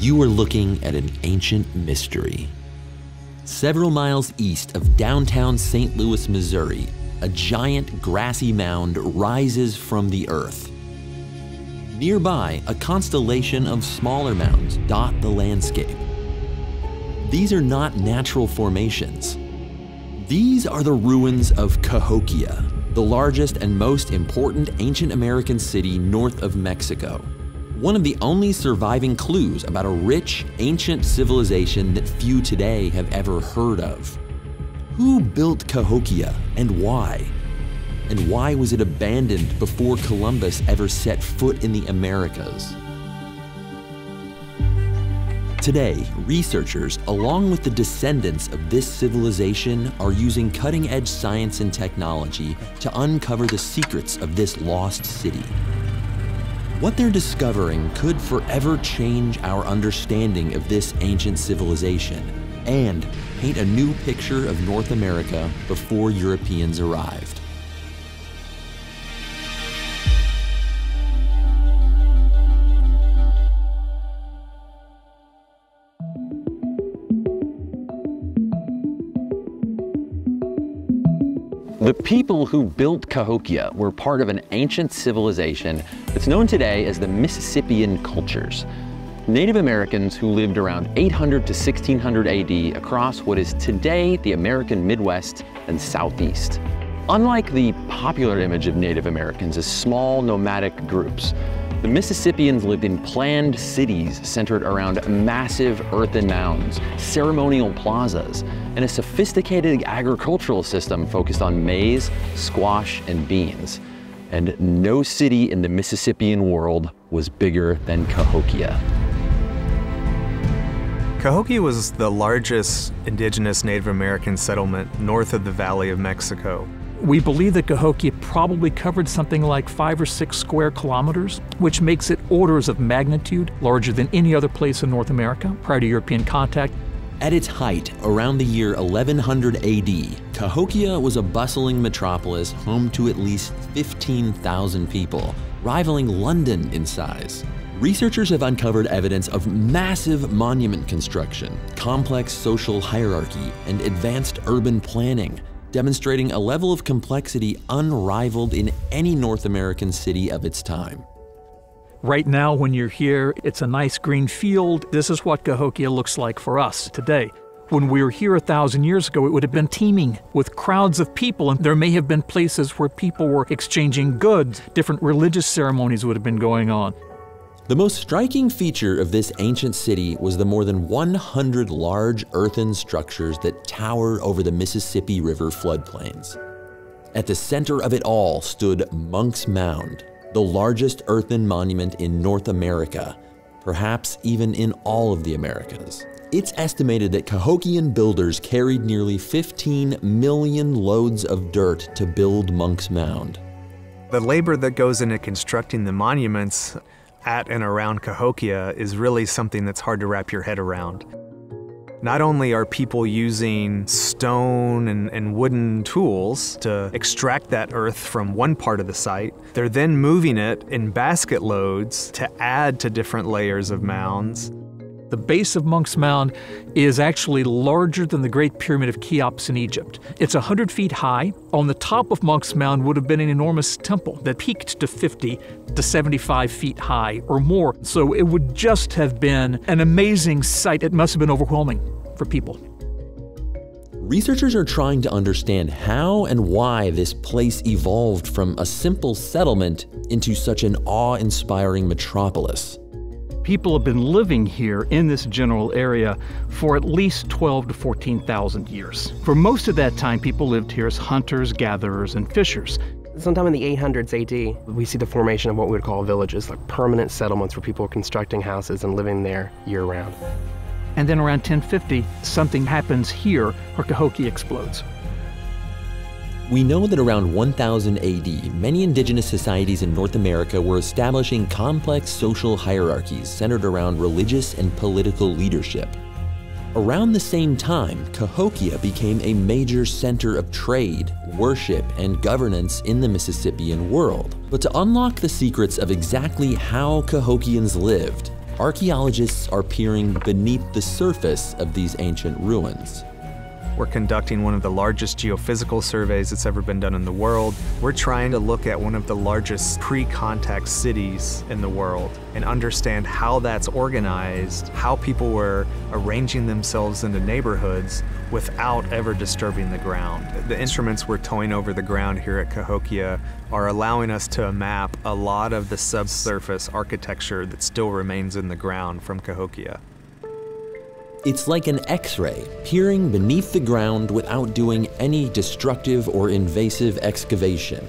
you are looking at an ancient mystery. Several miles east of downtown St. Louis, Missouri, a giant grassy mound rises from the earth. Nearby, a constellation of smaller mounds dot the landscape. These are not natural formations. These are the ruins of Cahokia, the largest and most important ancient American city north of Mexico. One of the only surviving clues about a rich, ancient civilization that few today have ever heard of. Who built Cahokia and why? And why was it abandoned before Columbus ever set foot in the Americas? Today, researchers, along with the descendants of this civilization, are using cutting-edge science and technology to uncover the secrets of this lost city. What they're discovering could forever change our understanding of this ancient civilization and paint a new picture of North America before Europeans arrived. The people who built Cahokia were part of an ancient civilization that's known today as the Mississippian Cultures. Native Americans who lived around 800 to 1600 AD across what is today the American Midwest and Southeast. Unlike the popular image of Native Americans as small nomadic groups, the Mississippians lived in planned cities centered around massive earthen mounds, ceremonial plazas, and a sophisticated agricultural system focused on maize, squash, and beans. And no city in the Mississippian world was bigger than Cahokia. Cahokia was the largest indigenous Native American settlement north of the Valley of Mexico. We believe that Cahokia probably covered something like 5 or 6 square kilometers, which makes it orders of magnitude larger than any other place in North America prior to European contact. At its height, around the year 1100 AD, Cahokia was a bustling metropolis home to at least 15,000 people, rivaling London in size. Researchers have uncovered evidence of massive monument construction, complex social hierarchy, and advanced urban planning, demonstrating a level of complexity unrivaled in any North American city of its time. Right now, when you're here, it's a nice green field. This is what Cahokia looks like for us today. When we were here 1,000 years ago, it would have been teeming with crowds of people, and there may have been places where people were exchanging goods. Different religious ceremonies would have been going on. The most striking feature of this ancient city was the more than 100 large earthen structures that towered over the Mississippi River floodplains. At the center of it all stood Monk's Mound, the largest earthen monument in North America, perhaps even in all of the Americas. It's estimated that Cahokian builders carried nearly 15 million loads of dirt to build Monk's Mound. The labor that goes into constructing the monuments at and around Cahokia is really something that's hard to wrap your head around. Not only are people using stone and wooden tools to extract that earth from one part of the site, they're then moving it in basket loads to add to different layers of mounds. The base of Monk's Mound is actually larger than the Great Pyramid of Cheops in Egypt. It's 100 feet high. On the top of Monk's Mound would have been an enormous temple that peaked to 50 to 75 feet high or more. So it would just have been an amazing sight. It must have been overwhelming for people. Researchers are trying to understand how and why this place evolved from a simple settlement into such an awe-inspiring metropolis. People have been living here in this general area for at least 12 to 14,000 years. For most of that time, people lived here as hunters, gatherers, and fishers. Sometime in the 800s AD, we see the formation of what we would call villages, like permanent settlements where people are constructing houses and living there year-round. And then around 1050, something happens here where Cahokia explodes. We know that around 1000 AD, many indigenous societies in North America were establishing complex social hierarchies centered around religious and political leadership. Around the same time, Cahokia became a major center of trade, worship, and governance in the Mississippian world. But to unlock the secrets of exactly how Cahokians lived archaeologists are peering beneath the surface of these ancient ruins. We're conducting one of the largest geophysical surveys that's ever been done in the world. We're trying to look at one of the largest pre-contact cities in the world and understand how that's organized, how people were arranging themselves into neighborhoods without ever disturbing the ground. The instruments we're towing over the ground here at Cahokia are allowing us to map a lot of the subsurface architecture that still remains in the ground from Cahokia. It's like an X-ray, peering beneath the ground without doing any destructive or invasive excavation.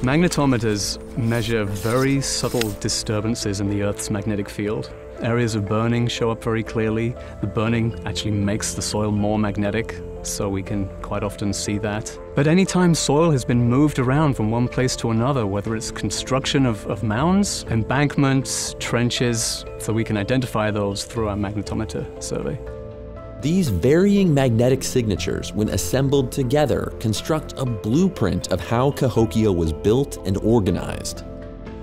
Magnetometers measure very subtle disturbances in the Earth's magnetic field. Areas of burning show up very clearly. The burning actually makes the soil more magnetic, so we can quite often see that. But anytime soil has been moved around from one place to another, whether it's construction of mounds, embankments, trenches, so we can identify those through our magnetometer survey. These varying magnetic signatures, when assembled together, construct a blueprint of how Cahokia was built and organized.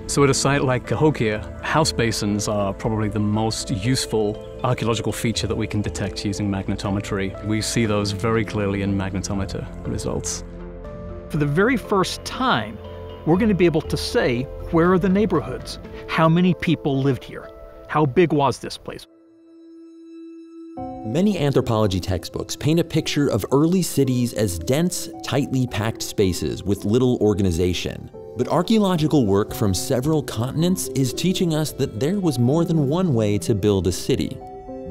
So at a site like Cahokia, house basins are probably the most useful archaeological feature that we can detect using magnetometry. We see those very clearly in magnetometer results. For the very first time, we're going to be able to say, where are the neighborhoods? How many people lived here? How big was this place? Many anthropology textbooks paint a picture of early cities as dense, tightly packed spaces with little organization. But archaeological work from several continents is teaching us that there was more than one way to build a city.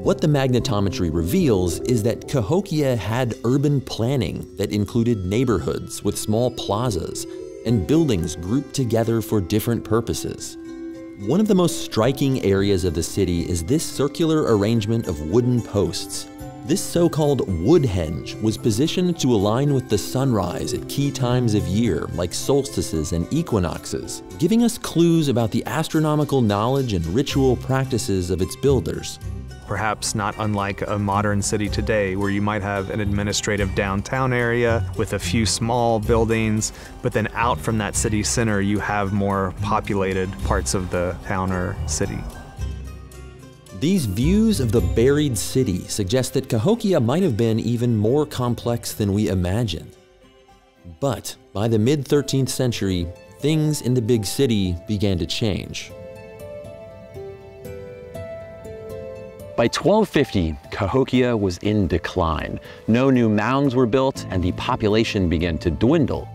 What the magnetometry reveals is that Cahokia had urban planning that included neighborhoods with small plazas and buildings grouped together for different purposes. One of the most striking areas of the city is this circular arrangement of wooden posts. This so-called woodhenge was positioned to align with the sunrise at key times of year, like solstices and equinoxes, giving us clues about the astronomical knowledge and ritual practices of its builders. Perhaps not unlike a modern city today, where you might have an administrative downtown area with a few small buildings, but then out from that city center you have more populated parts of the town or city. These views of the buried city suggest that Cahokia might have been even more complex than we imagined. But by the mid-13th century, things in the big city began to change. By 1250, Cahokia was in decline. No new mounds were built, and the population began to dwindle.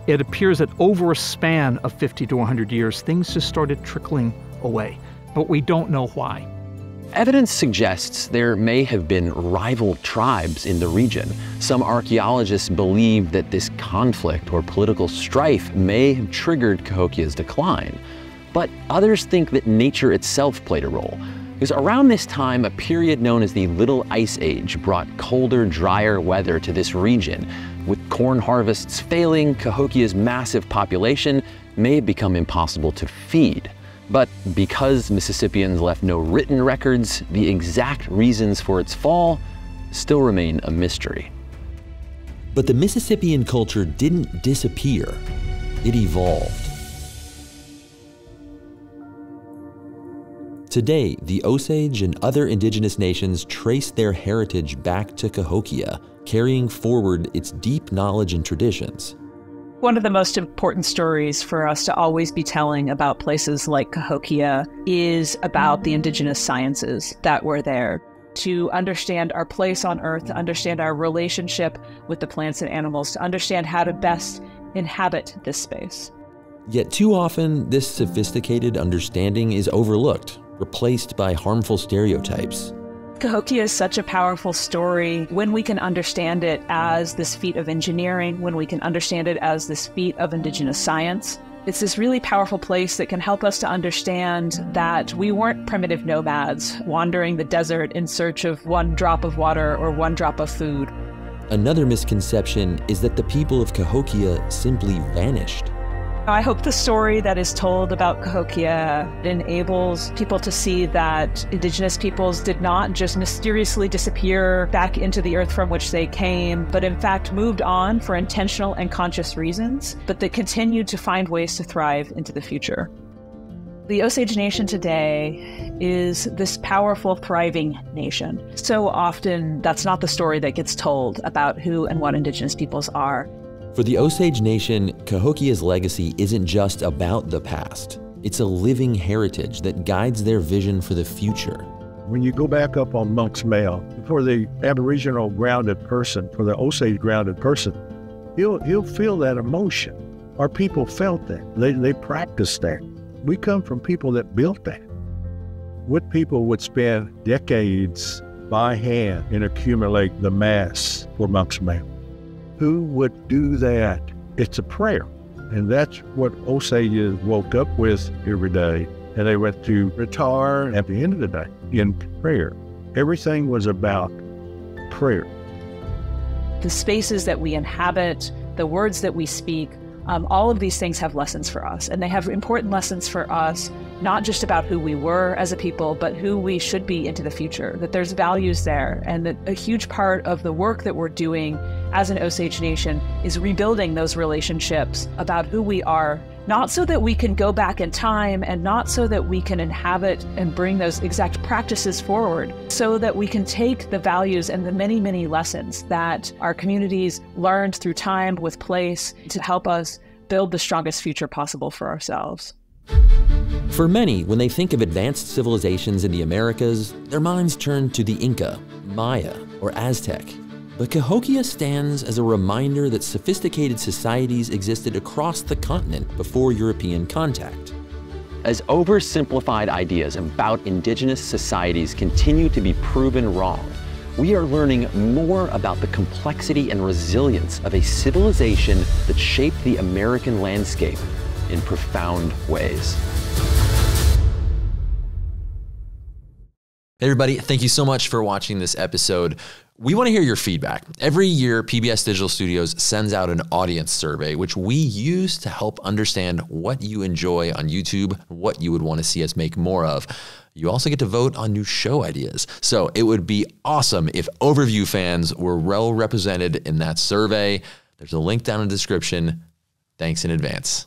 It appears that over a span of 50 to 100 years, things just started trickling away, but we don't know why. Evidence suggests there may have been rival tribes in the region. Some archaeologists believe that this conflict or political strife may have triggered Cahokia's decline. But others think that nature itself played a role. Because around this time, a period known as the Little Ice Age brought colder, drier weather to this region. With corn harvests failing, Cahokia's massive population may have become impossible to feed. But because Mississippians left no written records, the exact reasons for its fall still remain a mystery. But the Mississippian culture didn't disappear, it evolved. Today, the Osage and other indigenous nations trace their heritage back to Cahokia, carrying forward its deep knowledge and traditions. One of the most important stories for us to always be telling about places like Cahokia is about the indigenous sciences that were there. To understand our place on Earth, to understand our relationship with the plants and animals, to understand how to best inhabit this space. Yet too often, this sophisticated understanding is overlooked, replaced by harmful stereotypes. Cahokia is such a powerful story when we can understand it as this feat of engineering, when we can understand it as this feat of indigenous science. It's this really powerful place that can help us to understand that we weren't primitive nomads wandering the desert in search of one drop of water or one drop of food. Another misconception is that the people of Cahokia simply vanished. I hope the story that is told about Cahokia enables people to see that indigenous peoples did not just mysteriously disappear back into the earth from which they came, but in fact moved on for intentional and conscious reasons, but they continued to find ways to thrive into the future. The Osage Nation today is this powerful, thriving nation. So often, that's not the story that gets told about who and what Indigenous peoples are. For the Osage Nation, Cahokia's legacy isn't just about the past. It's a living heritage that guides their vision for the future. When you go back up on Monk's Mound, for the Aboriginal grounded person, for the Osage grounded person, he'll feel that emotion. Our people felt that. They practiced that. We come from people that built that. What people would spend decades by hand and accumulate the mass for Monk's Mound. Who would do that? It's a prayer. And that's what Osages woke up with every day. And they went to retire at the end of the day in prayer. Everything was about prayer. The spaces that we inhabit, the words that we speak, all of these things have lessons for us, and they have important lessons for us, not just about who we were as a people, but who we should be into the future, that there's values there, and that a huge part of the work that we're doing as an Osage Nation is rebuilding those relationships about who we are, not so that we can go back in time and not so that we can inhabit and bring those exact practices forward, so that we can take the values and the many, many lessons that our communities learned through time with place to help us build the strongest future possible for ourselves. For many, when they think of advanced civilizations in the Americas, their minds turn to the Inca, Maya, or Aztec. But Cahokia stands as a reminder that sophisticated societies existed across the continent before European contact. As oversimplified ideas about indigenous societies continue to be proven wrong, we are learning more about the complexity and resilience of a civilization that shaped the American landscape in profound ways. Hey everybody, thank you so much for watching this episode. We want to hear your feedback. Every year, PBS Digital Studios sends out an audience survey, which we use to help understand what you enjoy on YouTube, what you would want to see us make more of. You also get to vote on new show ideas. So it would be awesome if Overview fans were well represented in that survey. There's a link down in the description. Thanks in advance.